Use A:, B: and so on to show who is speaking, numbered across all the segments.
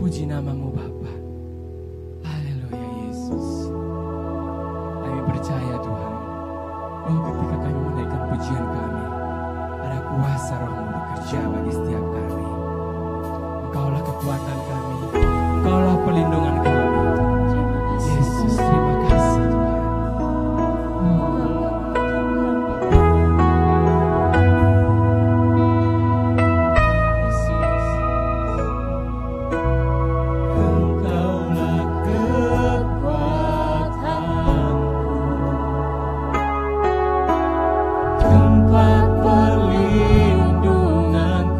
A: Puji namamu Bapa. Haleluya Yesus. Kami percaya Tuhan, bahwa ketika kami menaikkan pujian kami, ada kuasa Roh-Mu bekerja bagi setiap kami. Engkaulah kekuatan kami, Engkaulah perlindungan kami. Yesus, terima kasih Tuhan.
B: Engkaulah kekuatanku, tempat perlindunganku.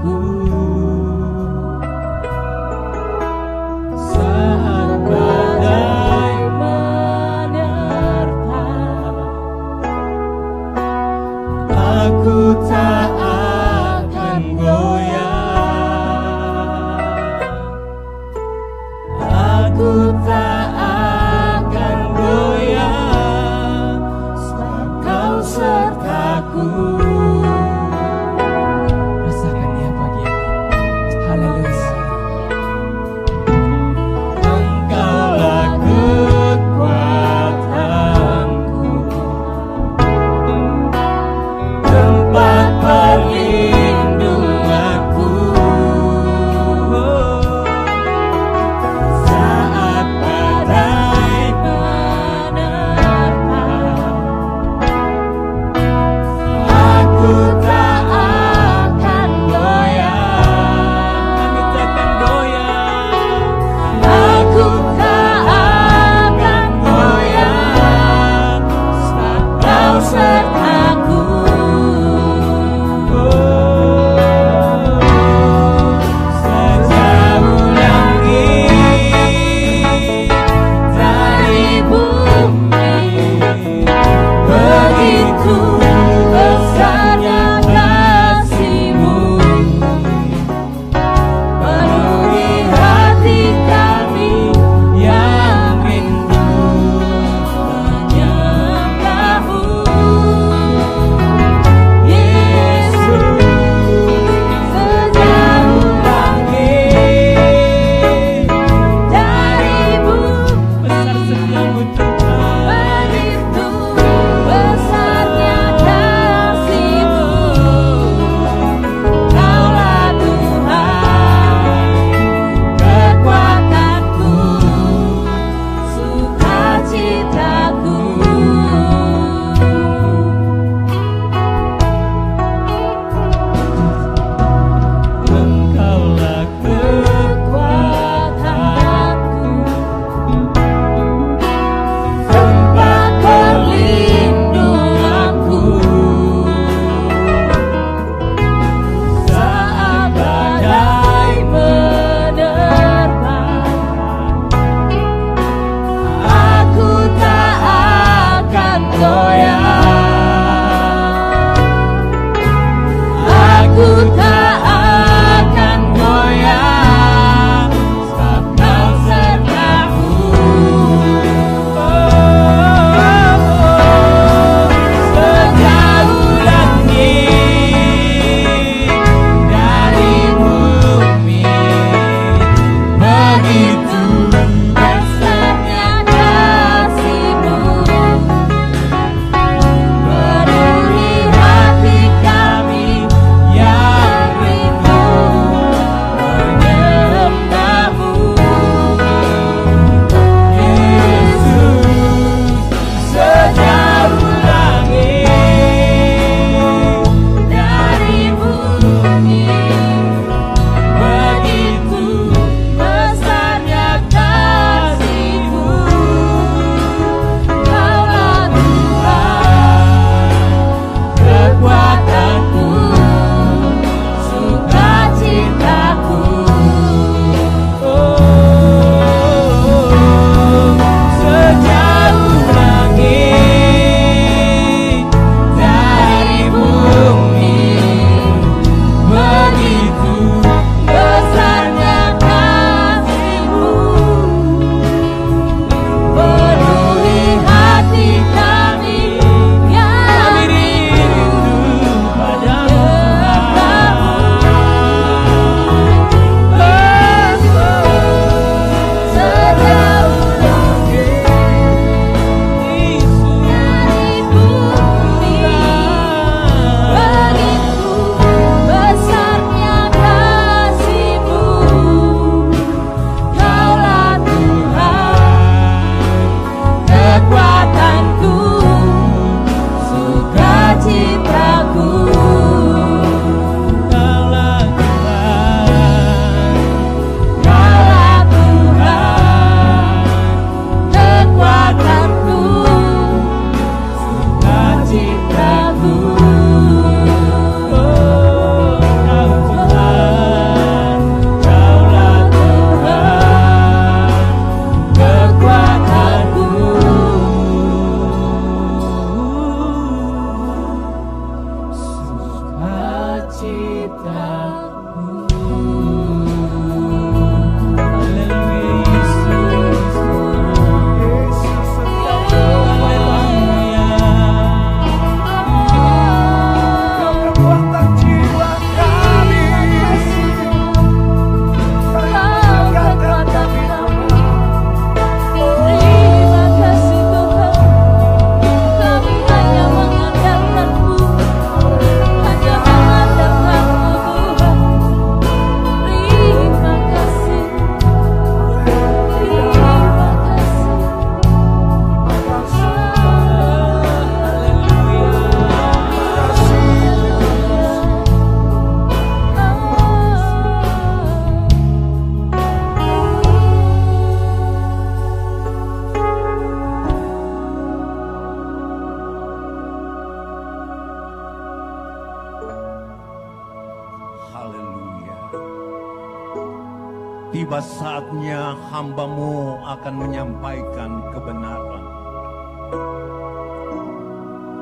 B: Tiba saatnya hamba-Mu akan menyampaikan kebenaran.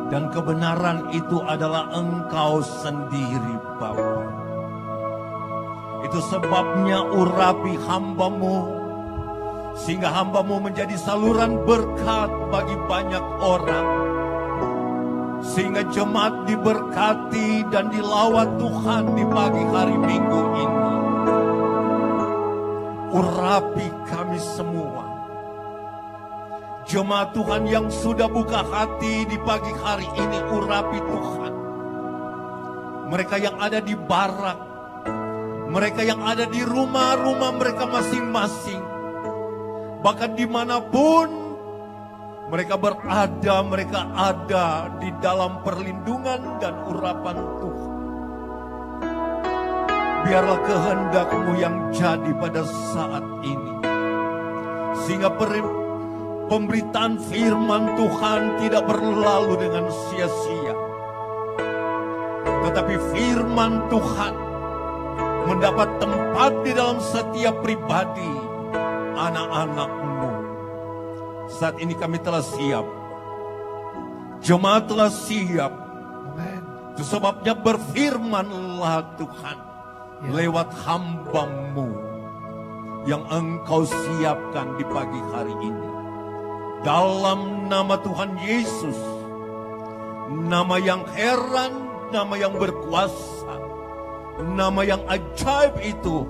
B: Dan kebenaran itu adalah Engkau sendiri, Bapa. Itu sebabnya urapi hamba-Mu, sehingga hamba-Mu menjadi saluran berkat bagi banyak orang. Sehingga jemaat diberkati dan dilawat Tuhan di pagi hari Minggu ini. Urapi kami semua. Jemaat Tuhan yang sudah buka hati di pagi hari ini, urapi Tuhan. Mereka yang ada di barak, mereka yang ada di rumah-rumah mereka masing-masing, bahkan dimanapun mereka berada, mereka ada di dalam perlindungan dan urapan Tuhan. Biarlah kehendak-Mu yang jadi pada saat ini, sehingga pemberitaan firman Tuhan tidak berlalu dengan sia-sia. Tetapi firman Tuhan mendapat tempat di dalam setiap pribadi anak-anak-Mu. Saat ini kami telah siap. Jemaat telah siap. Itu sebabnya berfirmanlah Tuhan lewat hamba-Mu yang Engkau siapkan di pagi hari ini. Dalam nama Tuhan Yesus, nama yang heran, nama yang berkuasa, nama yang ajaib itu.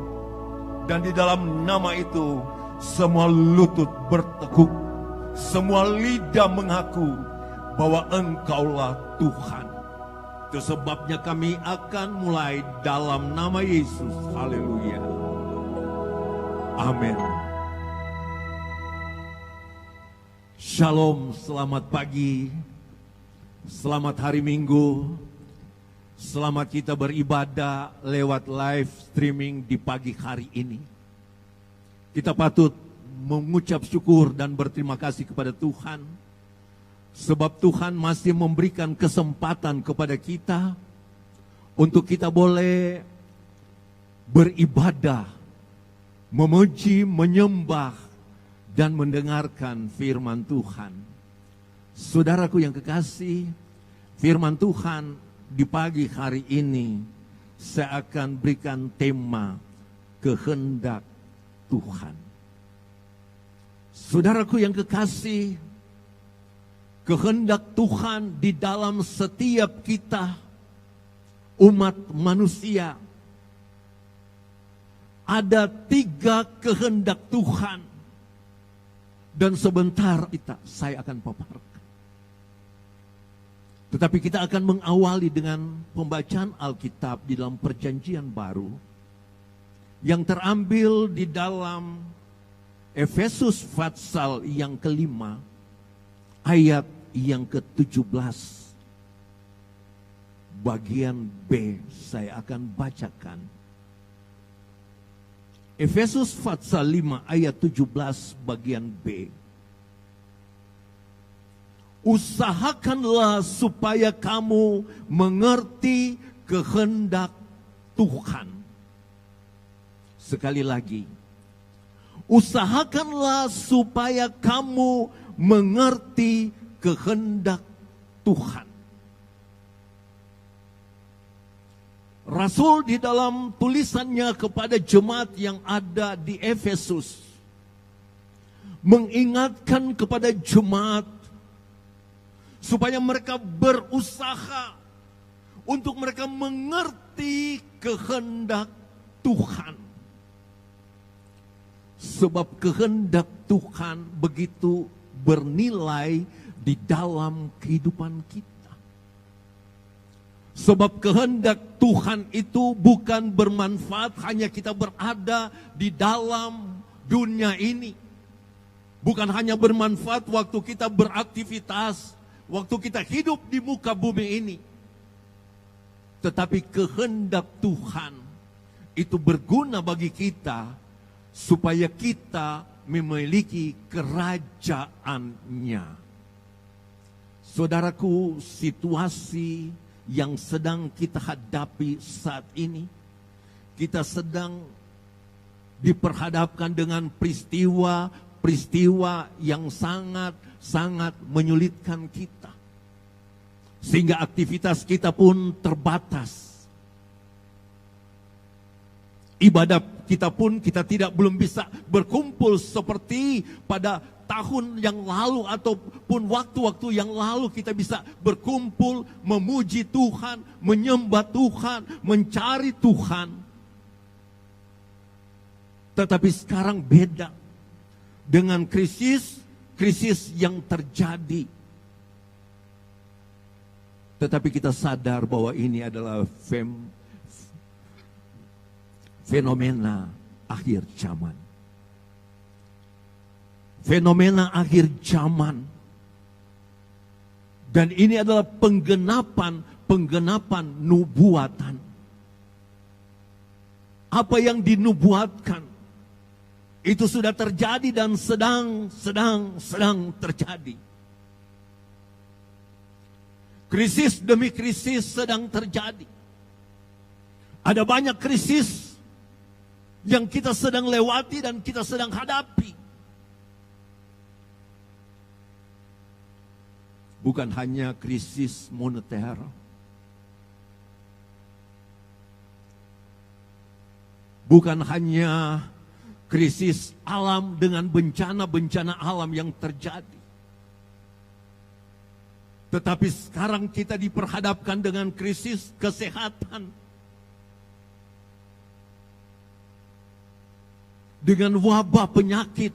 B: Dan di dalam nama itu semua lutut bertekuk, semua lidah mengaku bahwa Engkaulah Tuhan. Itu sebabnya kami akan mulai dalam nama Yesus. Haleluya. Amin. Shalom, selamat pagi, selamat hari Minggu, selamat kita beribadah lewat live streaming di pagi hari ini. Kita patut mengucap syukur dan berterima kasih kepada Tuhan, sebab Tuhan masih memberikan kesempatan kepada kita untuk kita boleh beribadah, memuji, menyembah, dan mendengarkan firman Tuhan. Saudaraku yang kekasih, firman Tuhan di pagi hari ini saya akan berikan tema kehendak Tuhan. Saudaraku yang kekasih, kehendak Tuhan di dalam setiap kita, umat manusia. Ada 3 kehendak Tuhan. Dan sebentar saya akan paparkan. Tetapi kita akan mengawali dengan pembacaan Alkitab di dalam Perjanjian Baru yang terambil di dalam Efesus pasal yang ke-5 ayat yang ke-17. Bagian B saya akan bacakan. Efesus pasal 5 ayat 17 bagian B. Usahakanlah supaya kamu mengerti kehendak Tuhan. Sekali lagi. Usahakanlah supaya kamu mengerti kehendak Tuhan. Rasul di dalam tulisannya kepada jemaat yang ada di Efesus mengingatkan kepada jemaat supaya mereka berusaha untuk mereka mengerti kehendak Tuhan. Sebab kehendak Tuhan begitu bernilai di dalam kehidupan kita. Sebab kehendak Tuhan itu bukan bermanfaat hanya kita berada di dalam dunia ini. Bukan hanya bermanfaat waktu kita beraktivitas, waktu kita hidup di muka bumi ini. Tetapi kehendak Tuhan itu berguna bagi kita supaya kita memiliki kerajaannya. Saudaraku, situasi yang sedang kita hadapi saat ini, kita sedang diperhadapkan dengan peristiwa yang sangat menyulitkan kita. Sehingga aktivitas kita pun terbatas. Ibadah kita pun belum bisa berkumpul seperti pada tahun yang lalu ataupun waktu-waktu yang lalu kita bisa berkumpul, memuji Tuhan, menyembah Tuhan, mencari Tuhan. Tetapi sekarang beda dengan krisis yang terjadi. Tetapi kita sadar bahwa ini adalah fenomena akhir zaman. Fenomena akhir zaman. Dan ini adalah penggenapan nubuatan. Apa yang dinubuatkan itu sudah terjadi dan sedang terjadi. Krisis demi krisis sedang terjadi. Ada banyak krisis yang kita sedang lewati dan kita sedang hadapi. Bukan hanya krisis moneter, bukan hanya krisis alam dengan bencana-bencana alam yang terjadi. Tetapi sekarang kita diperhadapkan dengan krisis kesehatan. Dengan wabah penyakit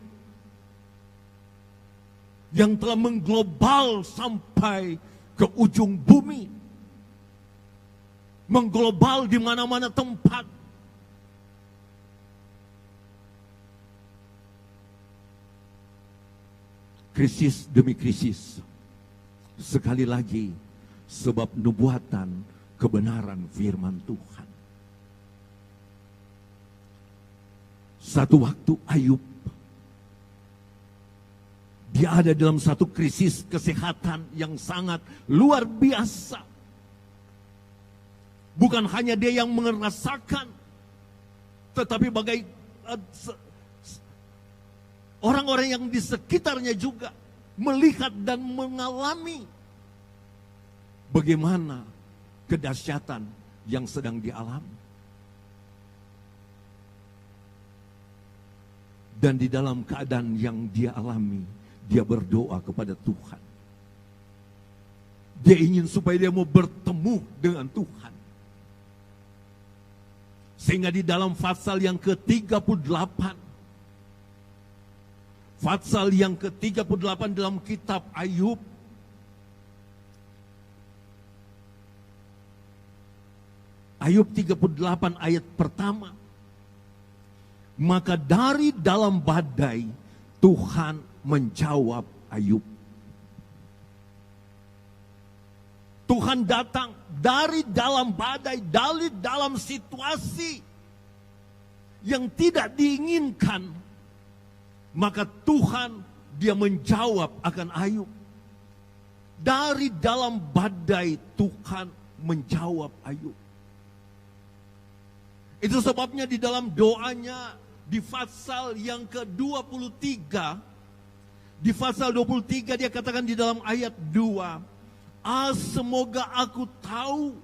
B: yang telah mengglobal sampai ke ujung bumi. Mengglobal di mana-mana tempat. Krisis demi krisis. Sekali lagi, sebab nubuatan kebenaran firman Tuhan. Satu waktu Ayub, dia ada dalam satu krisis kesehatan yang sangat luar biasa. Bukan hanya dia yang merasakan, tetapi orang-orang yang di sekitarnya juga melihat dan mengalami bagaimana kedahsyatan yang sedang dialami. Dan di dalam keadaan yang dia alami, dia berdoa kepada Tuhan. Dia ingin supaya dia mau bertemu dengan Tuhan. Sehingga di dalam pasal yang ke-38, pasal yang ke-38 dalam kitab Ayub, Ayub 38 ayat pertama. Maka dari dalam badai Tuhan menjawab Ayub. Tuhan datang dari dalam badai, dari dalam situasi yang tidak diinginkan. Maka Tuhan dia menjawab akan Ayub. Dari dalam badai Tuhan menjawab Ayub. Itu sebabnya di dalam doanya di pasal yang ke-23, di pasal 23 dia katakan di dalam ayat 2, semoga aku tahu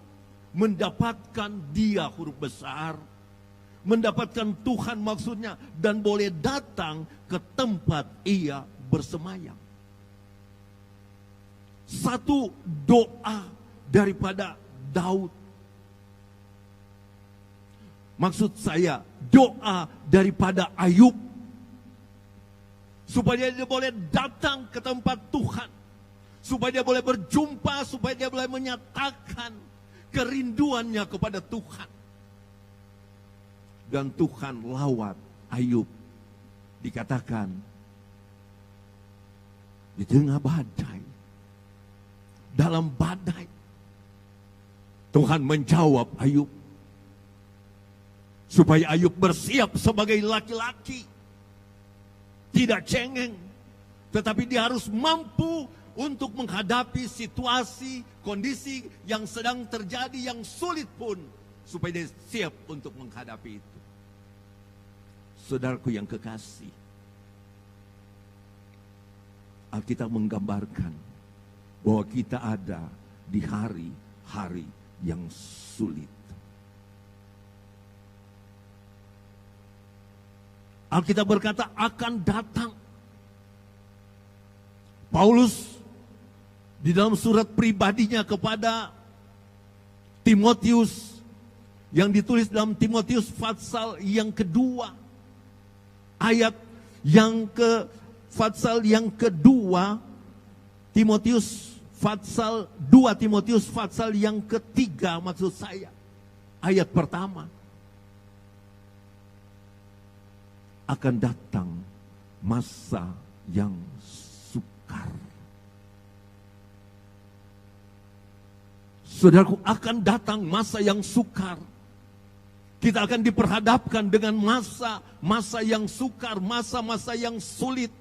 B: mendapatkan dia, huruf besar, mendapatkan Tuhan maksudnya, dan boleh datang ke tempat ia bersemayam. Satu doa daripada Daud. Maksud saya doa daripada Ayub. Supaya dia boleh datang ke tempat Tuhan. Supaya dia boleh berjumpa, supaya dia boleh menyatakan kerinduannya kepada Tuhan. Dan Tuhan lawat Ayub. Dikatakan di tengah badai, dalam badai, Tuhan menjawab Ayub. Supaya Ayub bersiap sebagai laki-laki. Tidak cengeng. Tetapi dia harus mampu untuk menghadapi situasi, kondisi yang sedang terjadi yang sulit pun. Supaya dia siap untuk menghadapi itu. Saudaraku yang kekasih, Alkitab menggambarkan bahwa kita ada di hari-hari yang sulit. Alkitab berkata akan datang. Paulus di dalam surat pribadinya kepada Timotius yang ditulis dalam Timotius pasal yang kedua, ayat yang pasal yang kedua, Timotius pasal 2 Timotius pasal yang ketiga, maksud saya ayat pertama. Akan datang masa yang sukar. Saudaraku, akan datang masa yang sukar. Kita akan diperhadapkan dengan masa yang sukar, masa-masa yang sulit.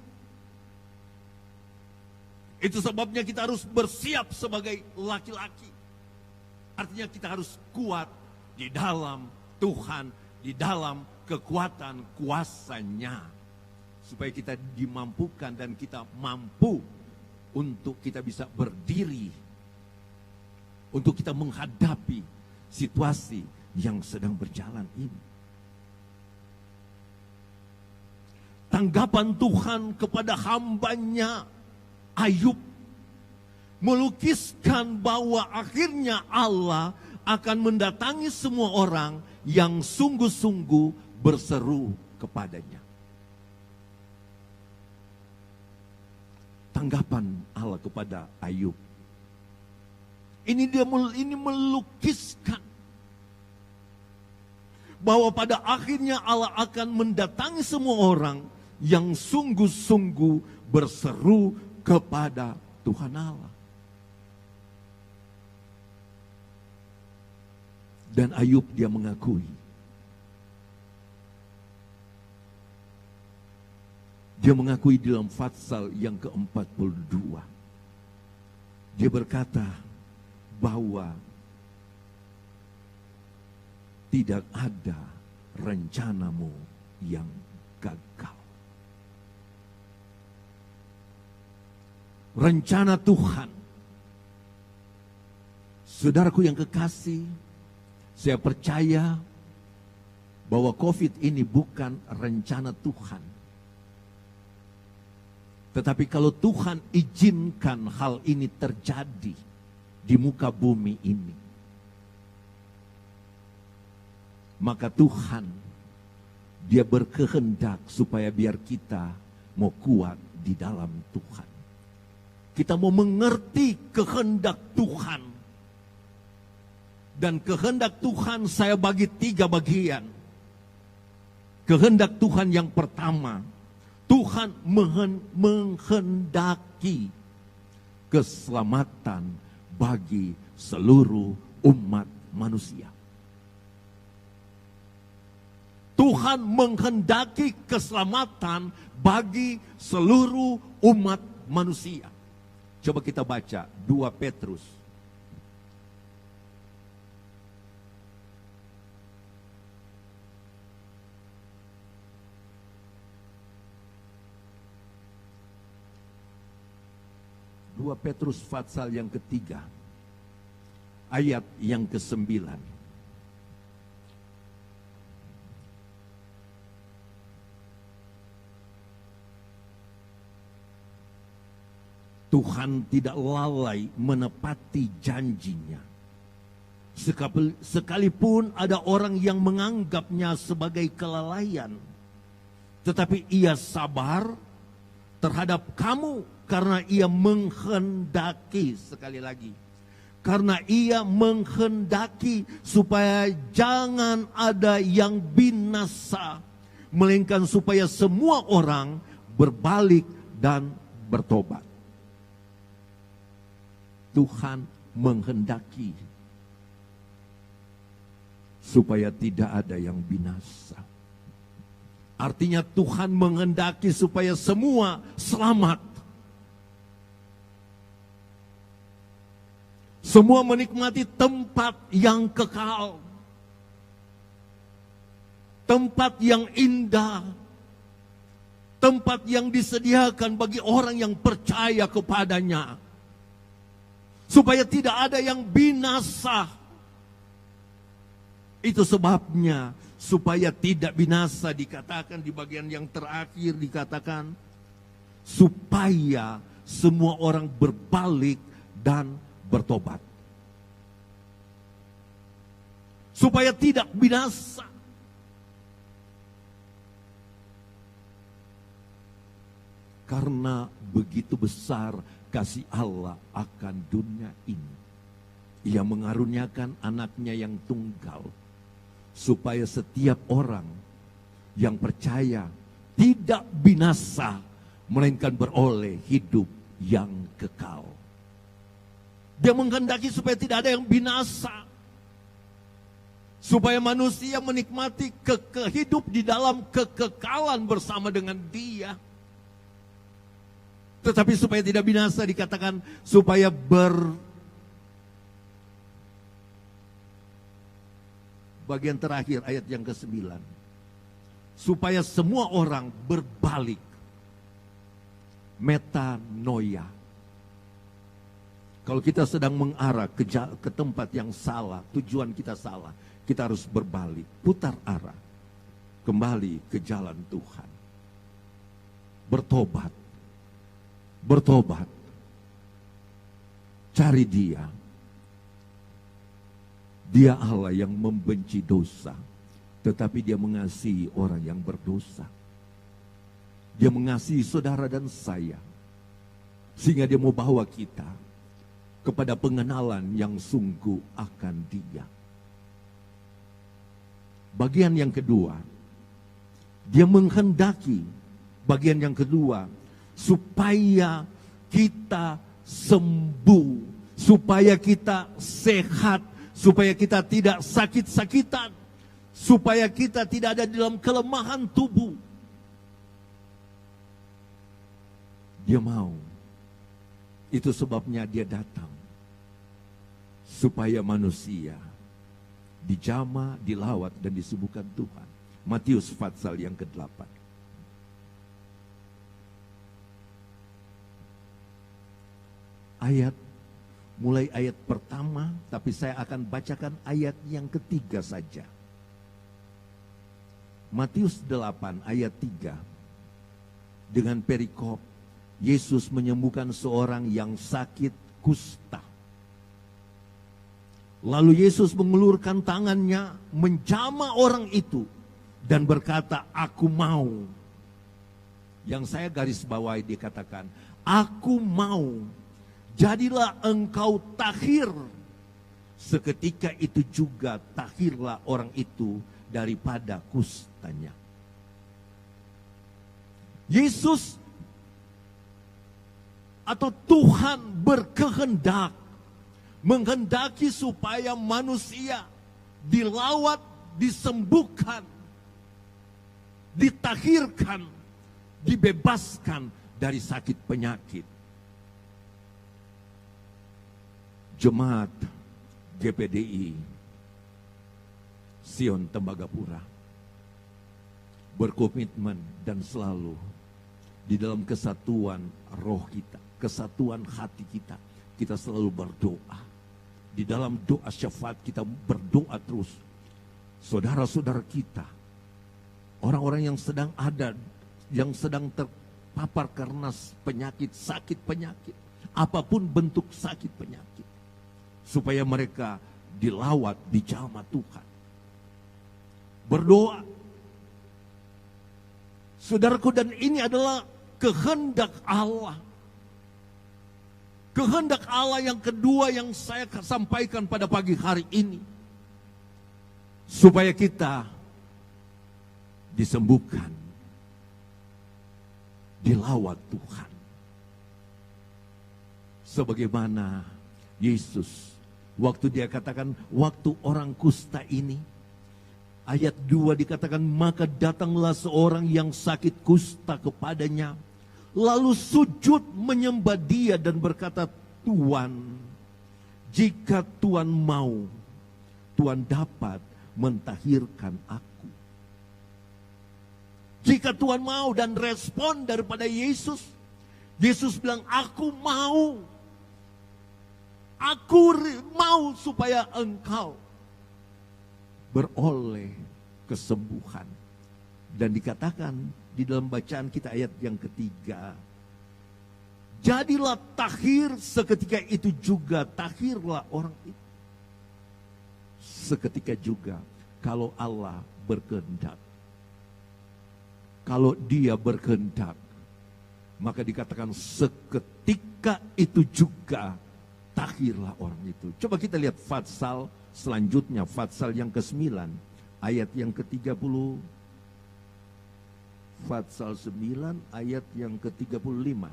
B: Itu sebabnya kita harus bersiap sebagai laki-laki. Artinya kita harus kuat di dalam Tuhan, di dalam kekuatan kuasanya. Supaya kita dimampukan dan kita mampu untuk kita bisa berdiri. Untuk kita menghadapi situasi yang sedang berjalan ini. Tanggapan Tuhan kepada hambanya Ayub melukiskan bahwa akhirnya Allah akan mendatangi semua orang yang sungguh-sungguh berseru kepadanya. Tanggapan Allah kepada Ayub. Ini melukiskan bahwa pada akhirnya Allah akan mendatangi semua orang yang sungguh-sungguh berseru kepada Tuhan Allah. Dan Ayub dia mengakui. Dia mengakui dalam pasal yang ke-42. Dia berkata bahwa tidak ada rencanamu yang gagal. Rencana Tuhan. Saudaraku yang kekasih, saya percaya bahwa COVID ini bukan rencana Tuhan. Tetapi kalau Tuhan izinkan hal ini terjadi di muka bumi ini, maka Tuhan, dia berkehendak supaya biar kita mau kuat di dalam Tuhan. Kita mau mengerti kehendak Tuhan. Dan kehendak Tuhan saya bagi 3 bagian. Kehendak Tuhan yang pertama, Tuhan menghendaki keselamatan bagi seluruh umat manusia. Tuhan menghendaki keselamatan bagi seluruh umat manusia. Coba kita baca 2 Petrus. Petrus pasal yang ketiga, ayat yang ke-9. Tuhan tidak lalai menepati janjinya. Sekalipun ada orang yang menganggapnya sebagai kelalaian, tetapi ia sabar terhadap kamu karena ia menghendaki, sekali lagi, karena ia menghendaki supaya jangan ada yang binasa, melainkan supaya semua orang berbalik dan bertobat. Tuhan menghendaki supaya tidak ada yang binasa. Artinya Tuhan menghendaki supaya semua selamat. Semua menikmati tempat yang kekal. tempat yang indah, tempat yang disediakan bagi orang yang percaya kepadanya, supaya tidak ada yang binasa. Itu sebabnya supaya tidak binasa dikatakan di bagian yang terakhir, dikatakan supaya semua orang berbalik dan bertobat. Supaya tidak binasa. Karena begitu besar kasih Allah akan dunia ini, Ia mengaruniakan anaknya yang tunggal, supaya setiap orang yang percaya tidak binasa, melainkan beroleh hidup yang kekal. Dia menghendaki supaya tidak ada yang binasa, supaya manusia menikmati hidup di dalam kekekalan bersama dengan Dia. Tetapi supaya tidak binasa dikatakan supaya bagian terakhir ayat yang ke-9. Supaya semua orang berbalik. Metanoia. Kalau kita sedang mengarah ke tempat yang salah, tujuan kita salah, kita harus berbalik, putar arah, kembali ke jalan Tuhan. Bertobat. Bertobat. Cari Dia. Dia Allah yang membenci dosa, tetapi Dia mengasihi orang yang berdosa. Dia mengasihi saudara dan saya, sehingga Dia mau bawa kita kepada pengenalan yang sungguh akan Dia. Bagian yang kedua, Dia menghendaki, bagian yang kedua, supaya kita sembuh, supaya kita sehat, supaya kita tidak sakit-sakitan, supaya kita tidak ada dalam kelemahan tubuh. Dia mau. Itu sebabnya Dia datang, supaya manusia dijamah, dilawat, dan disembuhkan Tuhan. Matius pasal yang ke-8. Mulai ayat pertama, tapi saya akan bacakan ayat yang ketiga saja. Matius 8 ayat 3. Dengan perikop, Yesus menyembuhkan seorang yang sakit kusta. Lalu Yesus mengulurkan tangannya, menjamah orang itu, dan berkata, "Aku mau." Yang saya garis bawahi dikatakan, "Aku mau. Jadilah engkau tahir." Seketika itu juga tahirlah orang itu daripada kustanya. Yesus atau Tuhan berkehendak, menghendaki supaya manusia dilawat, disembuhkan, ditahirkan, dibebaskan dari sakit penyakit. Jemaat GPDI Sion Tembagapura berkomitmen dan selalu di dalam kesatuan roh kita, kesatuan hati kita, kita selalu berdoa. Di dalam doa syafaat kita berdoa terus. Saudara-saudara kita, orang-orang yang sedang ada, yang sedang terpapar karena penyakit, sakit penyakit, apapun bentuk sakit penyakit, supaya mereka dilawat, dijamah Tuhan. Berdoa. Saudaraku, dan ini adalah kehendak Allah. Kehendak Allah yang kedua yang saya sampaikan pada pagi hari ini. Supaya kita disembuhkan, dilawat Tuhan. Sebagaimana Yesus, waktu Dia katakan, waktu orang kusta ini, ayat 2 dikatakan, maka datanglah seorang yang sakit kusta kepadanya, lalu sujud menyembah Dia dan berkata, "Tuan, jika Tuan mau, Tuan dapat mentahirkan aku." Jika Tuhan mau, dan respon daripada Yesus, Yesus bilang, aku mau. Aku mau supaya engkau beroleh kesembuhan. Dan dikatakan di dalam bacaan kita ayat yang ketiga, jadilah takhir seketika itu juga, takhirlah orang itu. Seketika juga kalau Allah berkehendak. Kalau dia berkehendak, maka dikatakan seketika itu juga takhirlah orang itu. Coba kita lihat Fatsal selanjutnya, Fatsal yang ke-9, ayat yang ke-30. Fatsal 9 ayat yang ke-35.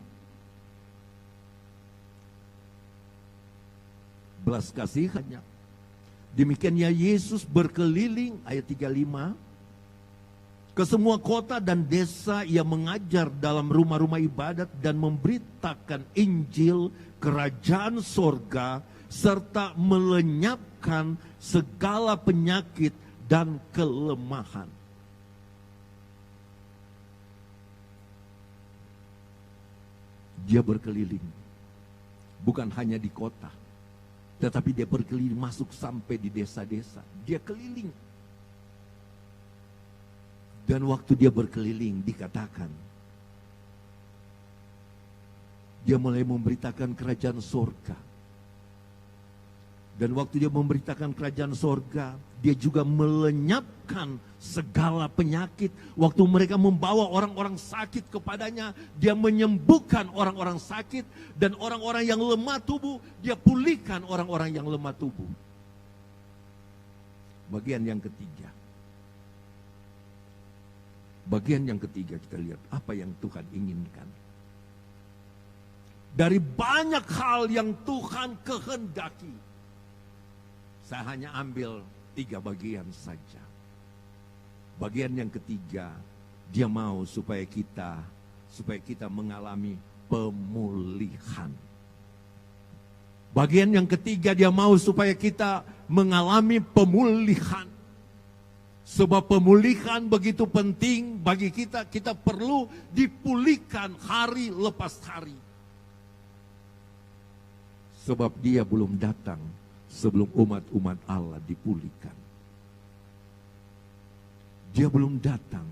B: Belas kasihannya. Demikiannya Yesus berkeliling, ayat 35, ke semua kota dan desa. Ia mengajar dalam rumah-rumah ibadat dan memberitakan Injil kerajaan sorga, serta melenyapkan segala penyakit dan kelemahan. Dia berkeliling, bukan hanya di kota, tetapi dia berkeliling masuk sampai di desa-desa. Dia keliling. Dan waktu dia berkeliling dikatakan, dia mulai memberitakan kerajaan sorga. Dan waktu dia memberitakan kerajaan sorga, dia juga melenyapkan segala penyakit. Waktu mereka membawa orang-orang sakit kepadanya, dia menyembuhkan orang-orang sakit. Dan orang-orang yang lemah tubuh, dia pulihkan orang-orang yang lemah tubuh. Bagian yang ketiga. Bagian yang ketiga kita lihat apa yang Tuhan inginkan. Dari banyak hal yang Tuhan kehendaki, saya hanya ambil 3 bagian saja. Bagian yang ketiga, dia mau supaya kita mengalami pemulihan. Bagian yang ketiga, dia mau supaya kita mengalami pemulihan. Sebab pemulihan begitu penting bagi kita. Kita perlu dipulihkan hari lepas hari. Sebab dia belum datang sebelum umat-umat Allah dipulihkan. Dia belum datang.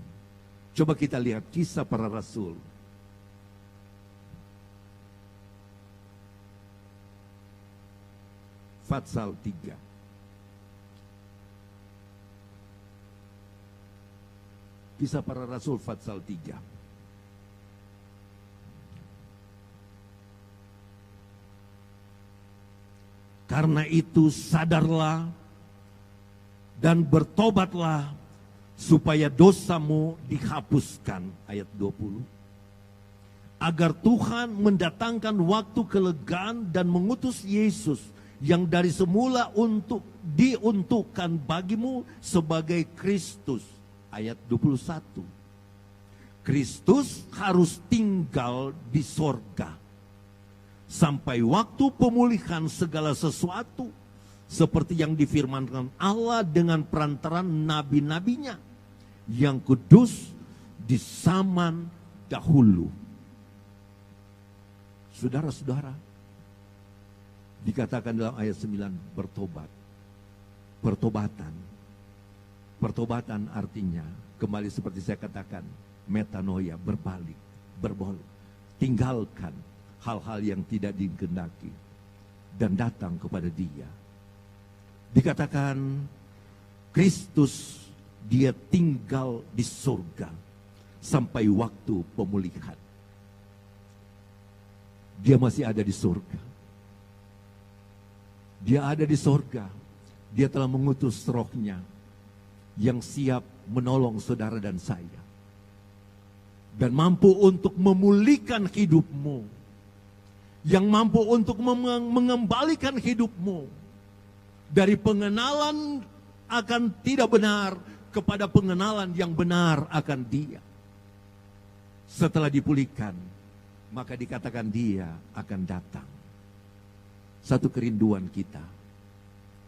B: Coba kita lihat Kisah Para Rasul. Fatsal 3. Kisah Para Rasul Fatsal 3. Karena itu sadarlah dan bertobatlah supaya dosamu dihapuskan. Ayat 20. Agar Tuhan mendatangkan waktu kelegaan dan mengutus Yesus yang dari semula diuntukkan bagimu sebagai Kristus. Ayat 21. Kristus harus tinggal di sorga sampai waktu pemulihan segala sesuatu, seperti yang difirmankan Allah dengan perantaran nabi-nabinya yang kudus di zaman dahulu. Saudara-saudara, dikatakan dalam ayat 9, bertobat. Pertobatan artinya, kembali seperti saya katakan, metanoia, berbalik, tinggalkan hal-hal yang tidak dikehendaki dan datang kepada Dia. Dikatakan Kristus, dia tinggal di surga sampai waktu pemulihan. Dia masih ada di surga. Dia ada di surga. Dia telah mengutus Roh-Nya yang siap menolong saudara dan saya, dan mampu untuk memulihkan hidupmu, yang mampu untuk mengembalikan hidupmu dari pengenalan akan tidak benar kepada pengenalan yang benar akan Dia. Setelah dipulihkan, maka dikatakan Dia akan datang. Satu kerinduan kita,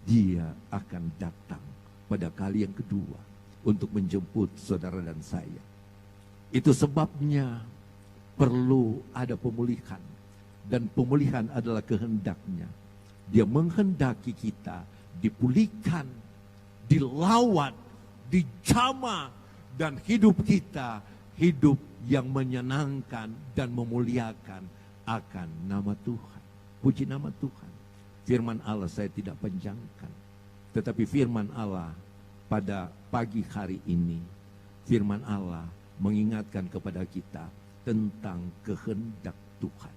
B: Dia akan datang pada kali yang kedua untuk menjemput saudara dan saya. Itu sebabnya perlu ada pemulihan. Dan pemulihan adalah kehendaknya. Dia menghendaki kita dipulihkan, dilawat, dijamah, dan hidup kita hidup yang menyenangkan dan memuliakan akan nama Tuhan. Puji nama Tuhan. Firman Allah saya tidak panjangkan, tetapi firman Allah pada pagi hari ini, firman Allah mengingatkan kepada kita tentang kehendak Tuhan.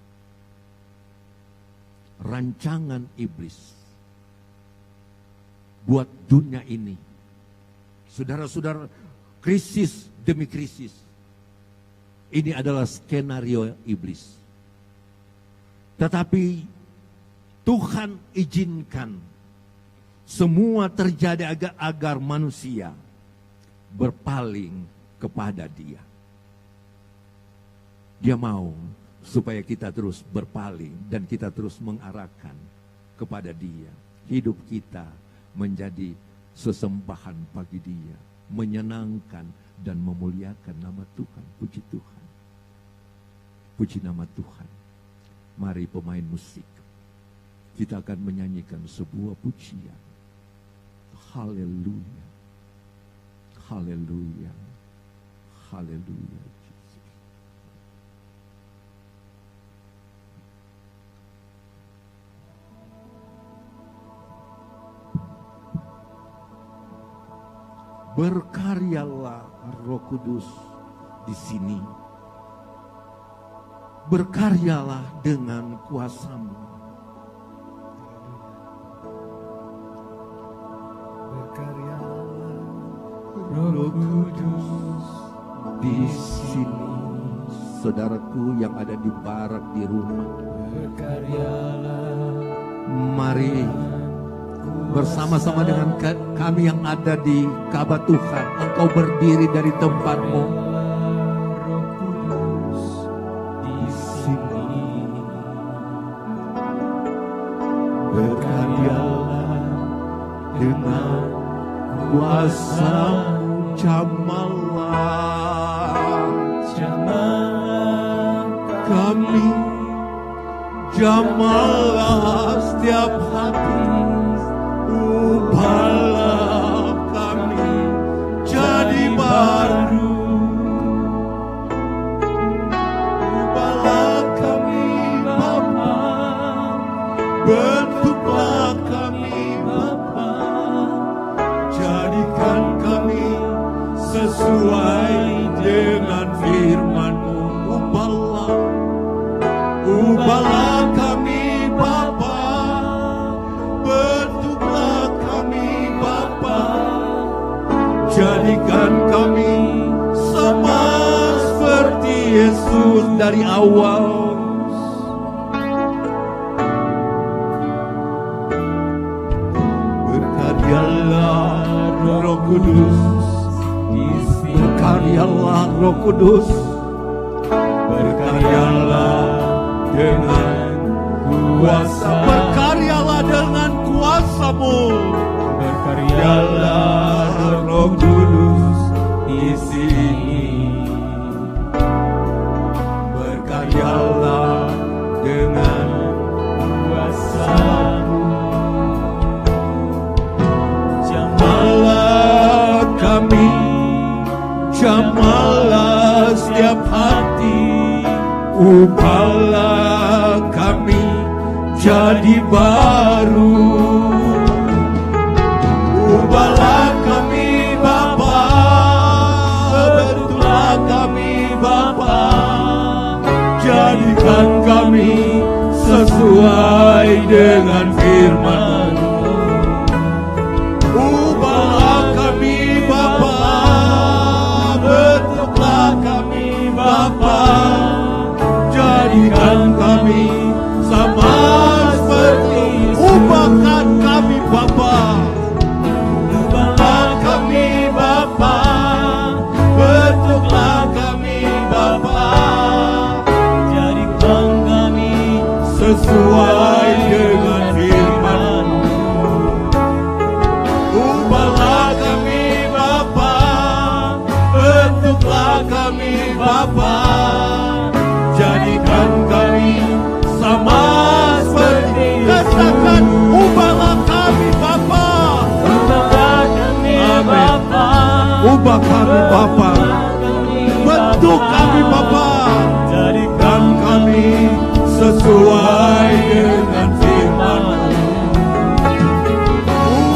B: Rancangan iblis buat dunia ini, saudara-saudara, krisis demi krisis, ini adalah skenario iblis. Tetapi Tuhan izinkan semua terjadi agar manusia berpaling kepada Dia. Dia mau supaya kita terus berpaling dan kita terus mengarahkan kepada Dia. Hidup kita menjadi sesembahan bagi Dia, menyenangkan dan memuliakan nama Tuhan. Puji Tuhan. Puji nama Tuhan. Mari pemain musik, kita akan menyanyikan sebuah pujian. Haleluya. Haleluya. Haleluya. Berkaryalah Roh Kudus di sini. Berkaryalah dengan kuasa-Mu.
A: Berkaryalah Roh Kudus di sini.
B: Saudaraku yang ada di barak di rumah,
A: berkaryalah.
B: Mari bersama-sama dengan kami yang ada di Kaaba Tuhan, engkau berdiri dari tempatmu.
A: Roh Kudus di sini. Berkaryalah dengan
B: Kuasa-Mu, jamalah kami, jamalah setiap hati. Ubahlah kami jadi baru. Ubahlah kami Bapa, bentuklah kami Bapa, jadikan kami sesuai dengan firman-Mu. Ubahlah kami Bapa, bentuklah kami Bapa, jadikan kami sama seperti Yesus dari awal. Berkaryalah Roh Kudus, berkaryalah Roh Kudus, berkaryalah dengan kuasa, berkaryalah dengan kuasa-Mu. Berkaryalah Roh Kudus di sini. Berkaryalah dengan kuasa-Mu. Jamalah kami, jamalah setiap hati. Ubahlah kami jadi baru. Ubahlah kami Bapa, bentuklah kami Bapa, jadikan kami sesuai dengan firman-Mu. Ubahlah kami Bapa, bentuklah kami Bapa, jadikan kami sama seperti ubahkan kami Bapa. Ubahlah kami Bapa, bentuklah kami Bapa, jadikan kami sesuai dengan firman-Mu. Ubahlah kami Bapa, bentuklah kami Bapa, jadikan kami sama seperti katakan, ubahlah kami Bapa.
A: Ubahlah kami Bapa.
B: Ubah kami Bapa. Bentuk kami Bapa. Jadikan kami sesuai dengan firman-Mu.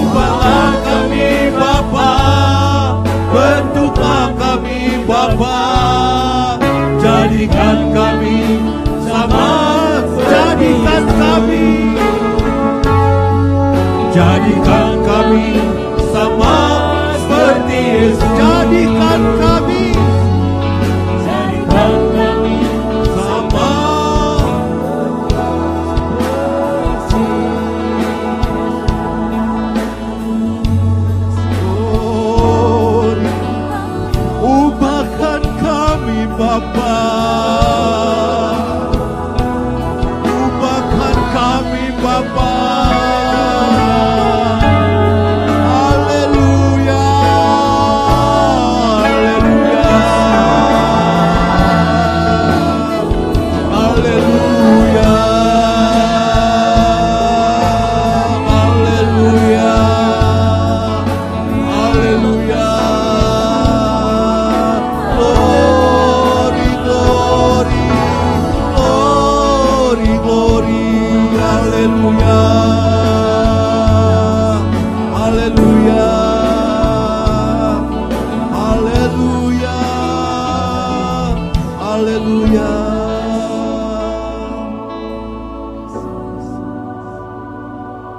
B: Ubahlah kami Bapa. Bentuklah kami Bapa. Jadikan kami sama. Jadikan kami. Jadikan kami sama seperti Yesus. Jadikan kami. Jadikan kami sama. Ubahkan kami Bapa. Ubahkan kami Bapa. Haleluya. Haleluya. Haleluya. Haleluya. Haleluya. Glory, glory, glory, glory. Haleluya. Haleluya. Haleluya. Haleluya.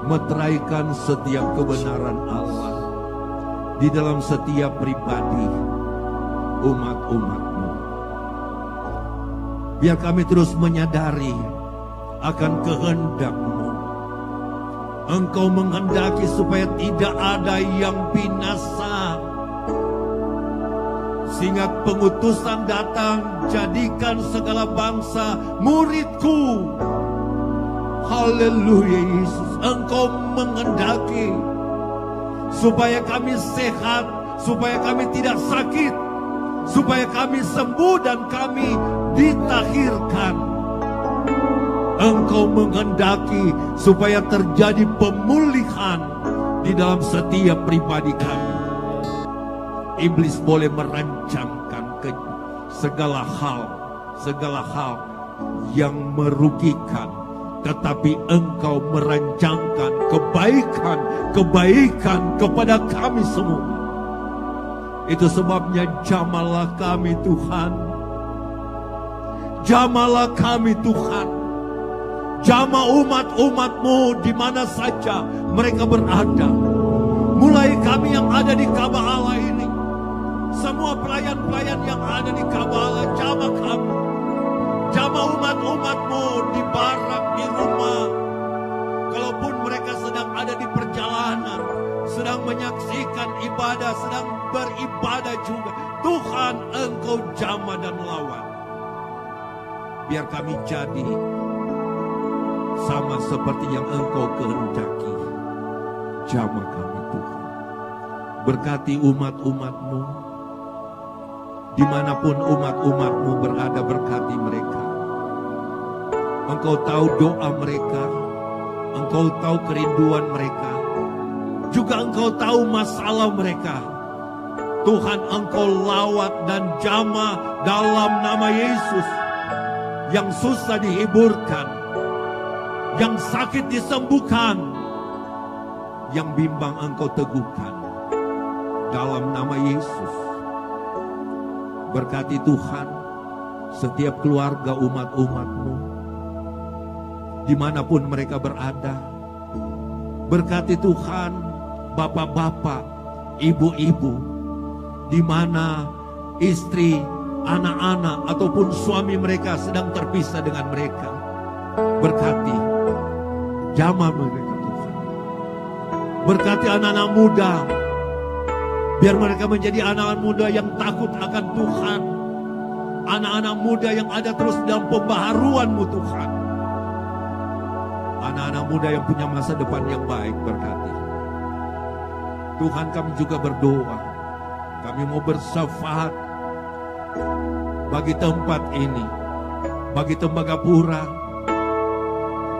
B: Meteraikan setiap kebenaran Allah di dalam setiap pribadi umat-umat-Mu. Biar kami terus menyadari akan kehendak-Mu. Engkau menghendaki supaya tidak ada yang binasa, sehingga pengutusan datang, jadikan segala bangsa muridku. Haleluya Yesus. Engkau menghendaki supaya kami sehat, supaya kami tidak sakit, supaya kami sembuh dan kami ditahirkan. Engkau menghendaki supaya terjadi pemulihan di dalam setiap pribadi kami. Iblis boleh merancangkan segala hal yang merugikan, tetapi Engkau merancangkan kebaikan kepada kami semua. Itu sebabnya jamahlah kami Tuhan. Jamahlah kami Tuhan. Jamah umat-umat-Mu di mana saja mereka berada. Mulai kami yang ada di Kabah Allah ini, semua pelayan-pelayan yang ada di Kabah Allah, jamah kami. Jamah umat-umat-Mu di barak, di rumah. Kalaupun mereka sedang ada di perjalanan, sedang menyaksikan ibadah, sedang beribadah juga, Tuhan Engkau jamah dan lawan. Biar kami jadi sama seperti yang Engkau kehendaki. Jamah kami Tuhan. Berkati umat-umat-Mu. Dimanapun umat-umat-Mu berada, berkati mereka. Engkau tahu doa mereka. Engkau tahu kerinduan mereka. Juga Engkau tahu masalah mereka. Tuhan Engkau lawat dan jamah dalam nama Yesus. Yang susah dihiburkan, yang sakit disembuhkan, yang bimbang Engkau teguhkan dalam nama Yesus. Berkati Tuhan setiap keluarga umat-umat-Mu dimanapun mereka berada. Berkati Tuhan bapak-bapak, ibu-ibu, di mana istri, anak-anak ataupun suami mereka sedang terpisah dengan mereka. Berkati, jamah mereka Tuhan. Berkati anak-anak muda, biar mereka menjadi anak-anak muda yang takut akan Tuhan. Anak-anak muda yang ada terus dalam pembaharuan-Mu Tuhan. Anak-anak muda yang punya masa depan yang baik, berkati. Tuhan, kami juga berdoa, kami mau bersyafaat bagi tempat ini, bagi Tembagapura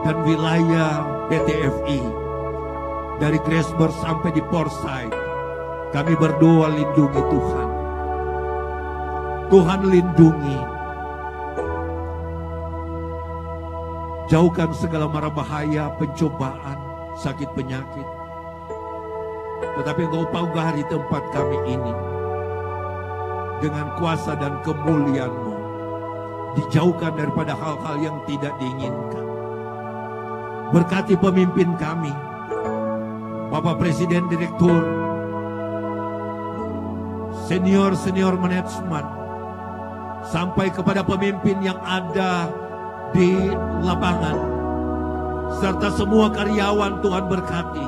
B: dan wilayah PTFI, dari Grasberg sampai di Portside. Kami berdoa, lindungi Tuhan. Tuhan lindungi. Jauhkan segala mara bahaya, pencobaan, sakit penyakit. Tetapi Engkau paugari tempat kami ini dengan kuasa dan kemuliaan-Mu. Dijauhkan daripada hal-hal yang tidak diinginkan. Berkati pemimpin kami, Bapak Presiden, Direktur, senior manajemen, sampai kepada pemimpin yang ada di lapangan, serta semua karyawan. Tuhan berkati,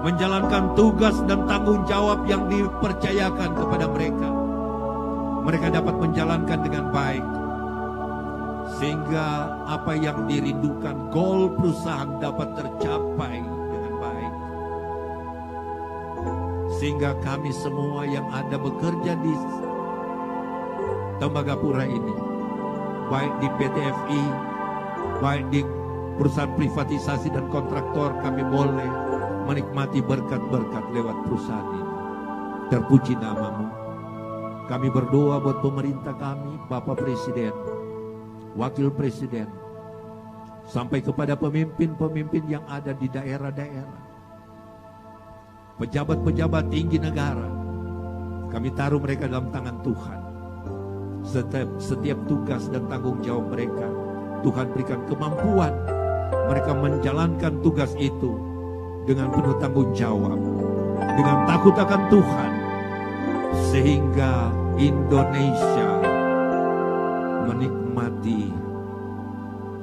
B: menjalankan tugas dan tanggung jawab yang dipercayakan kepada mereka. Mereka dapat menjalankan dengan baik, sehingga apa yang dirindukan, goal perusahaan dapat tercapai dengan baik. Sehingga kami semua yang ada bekerja di Tembagapura ini, baik di PTFI, baik di perusahaan privatisasi dan kontraktor, kami boleh menikmati berkat-berkat lewat perusahaan ini. Terpuji nama-Mu. Kami berdoa buat pemerintah kami, Bapak Presiden, Wakil Presiden, sampai kepada pemimpin-pemimpin yang ada di daerah-daerah, pejabat-pejabat tinggi negara. Kami taruh mereka dalam tangan Tuhan. Setiap tugas dan tanggung jawab mereka, Tuhan berikan kemampuan mereka menjalankan tugas itu dengan penuh tanggung jawab, dengan takut akan Tuhan, sehingga Indonesia menikmati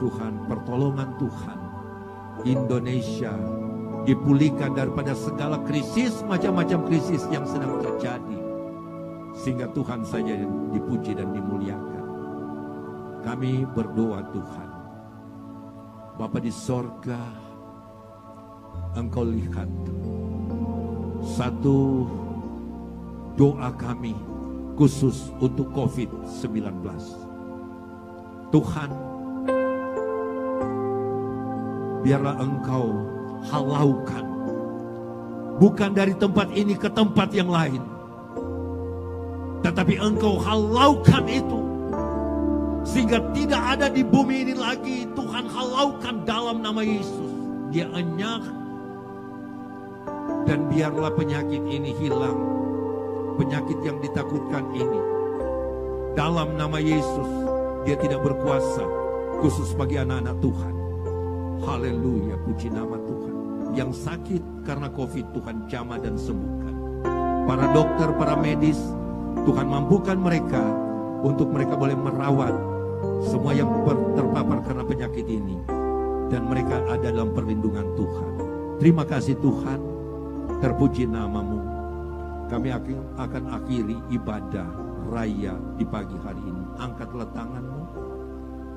B: Tuhan, pertolongan Tuhan. Indonesia dipulihkan daripada segala krisis, macam-macam krisis yang sedang terjadi, sehingga Tuhan saja yang dipuji dan dimuliakan. Kami berdoa, Tuhan, Bapa di sorga, Engkau lihat satu doa kami khusus untuk COVID-19. Tuhan, biarlah Engkau halaukan, bukan dari tempat ini ke tempat yang lain, tetapi Engkau halaukan itu, sehingga tidak ada di bumi ini lagi. Tuhan halaukan dalam nama Yesus. Dia enyah, dan biarlah penyakit ini hilang, penyakit yang ditakutkan ini. Dalam nama Yesus, dia tidak berkuasa khusus bagi anak-anak Tuhan. Haleluya, puji nama Tuhan. Yang sakit karena COVID, Tuhan jamah dan sembuhkan. Para dokter, para medis, Tuhan mampukan mereka untuk mereka boleh merawat semua yang terpapar karena penyakit ini, dan mereka ada dalam perlindungan Tuhan. Terima kasih Tuhan, terpuji nama-Mu. Kami akan akhiri ibadah raya di pagi hari ini. Angkatlah tangan-Mu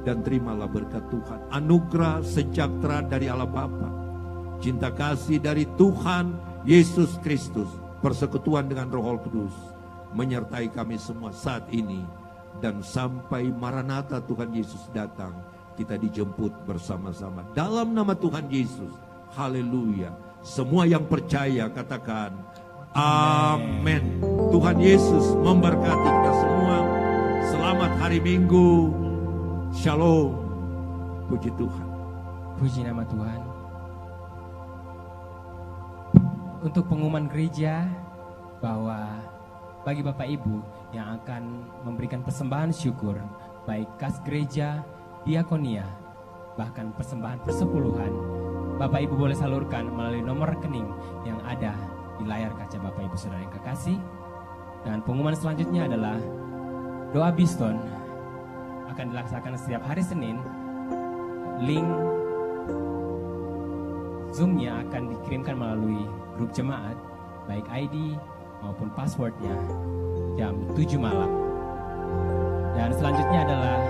B: dan terimalah berkat Tuhan. Anugerah sejahtera dari Allah Bapa, cinta kasih dari Tuhan Yesus Kristus, persekutuan dengan Roh Kudus menyertai kami semua saat ini dan sampai Maranatha Tuhan Yesus datang, kita dijemput bersama-sama dalam nama Tuhan Yesus. Haleluya. Semua yang percaya katakan amin. Tuhan Yesus memberkati kita semua. Selamat hari Minggu. Shalom. Puji Tuhan.
A: Puji nama Tuhan. Untuk pengumuman gereja bahwa bagi Bapak Ibu yang akan memberikan persembahan syukur, baik kas gereja, diakonia, bahkan persembahan persepuluhan, Bapak Ibu boleh salurkan melalui nomor rekening yang ada di layar kaca Bapak Ibu Saudara yang kekasih. Dan pengumuman selanjutnya adalah doa Biston akan dilaksanakan setiap hari Senin. Link Zoom-nya akan dikirimkan melalui grup jemaat, baik ID maupun passwordnya, jam 7 malam. Dan selanjutnya adalah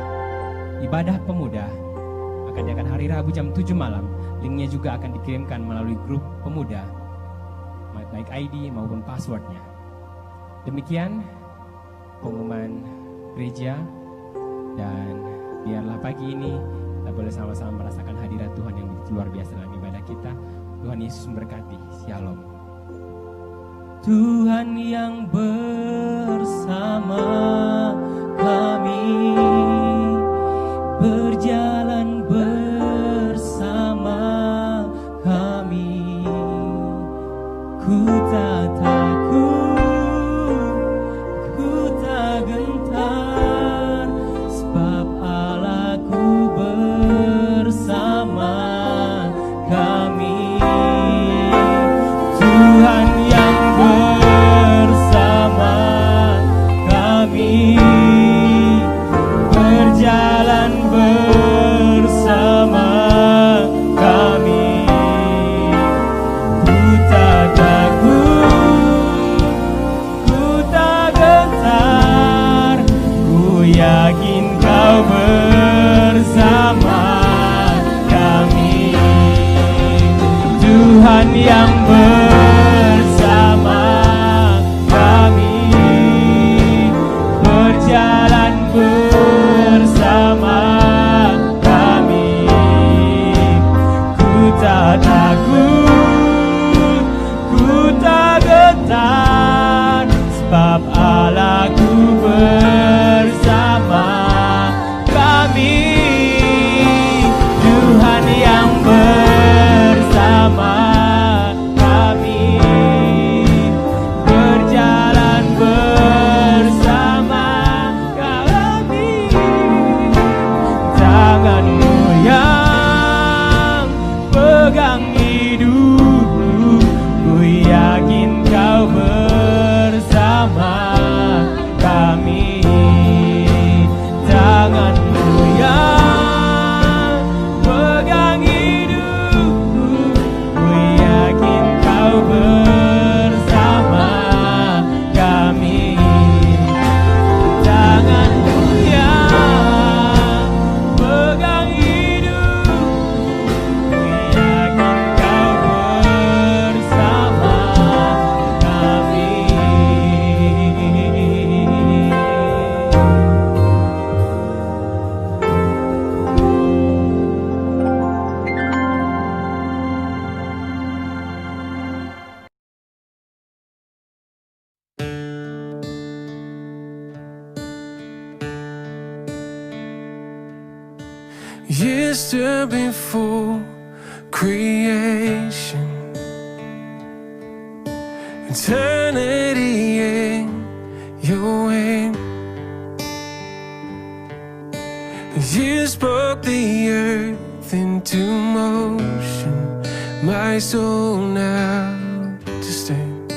A: ibadah pemuda, akan diadakan hari Rabu jam 7 malam. Linknya juga akan dikirimkan melalui grup pemuda, baik ID maupun passwordnya. Demikian pengumuman gereja dan Biarlah pagi ini kita boleh sama-sama merasakan hadirat Tuhan yang begitu luar biasa dalam ibadah kita. Tuhan Yesus memberkati. Shalom. Tuhan yang bersama kami, berjalan bersama kami, ku tak takut, ku tak gentar, sebab Allahku bersama kami. Tuhan yang bersama kami, berjalan bersama kami, ku tak takut, ku tak gentar, ku yakin kau bersama kami. Tuhan yang bersama kami, berjalan bersama kami, ku tak takut, ku tak gentar, sebab Allahku bersama kami. Tuhan yang bersama kami, berjalan bersama kami. Tanganmu yang pegang hidupku, ku yakin kau bersama kami. Tanganmu yang pegang hidupku, ku yakin kau bersama kami. Tanganmu yang pegang hidupku, ku yakin kau bersama kami.
C: Years stood before creation, eternity in your hand. You spoke the earth into motion, my soul now to stand.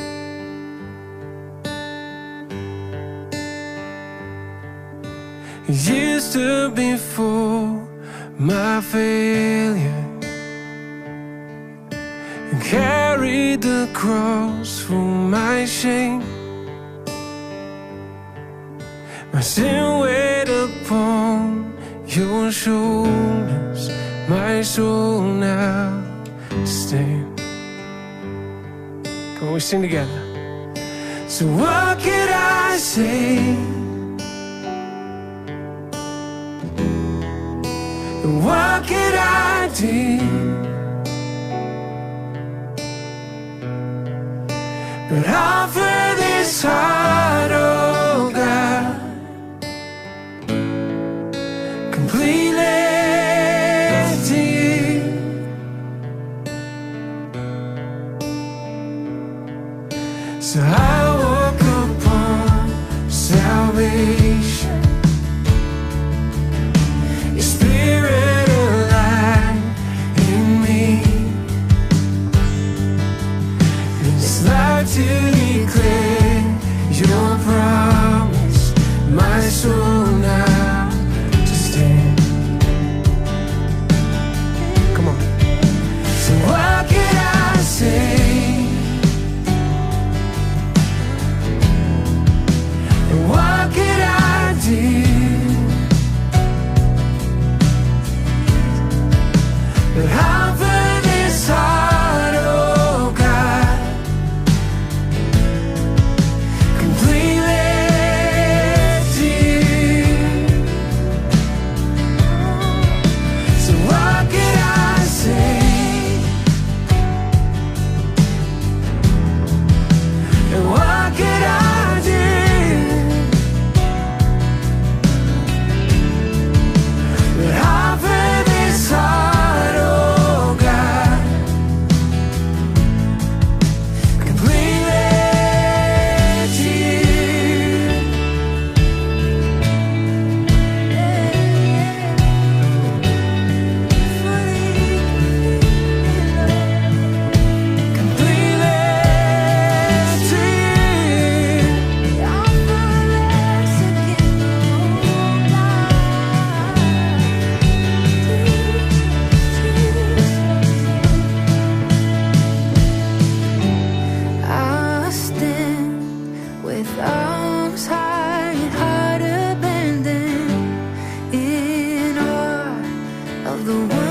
C: You stood before my failure and carried the cross for my shame. My sin weighed upon your shoulders, my soul now to stand. Come on, we sing together. So what could I say? What could I do but offer this heart, oh God, completely to you? So I walk upon salvation, to declare your promise, my soul now to stand. Come on. So what could I say? And what could I do but offer this heart, oh God, completely to you? the world.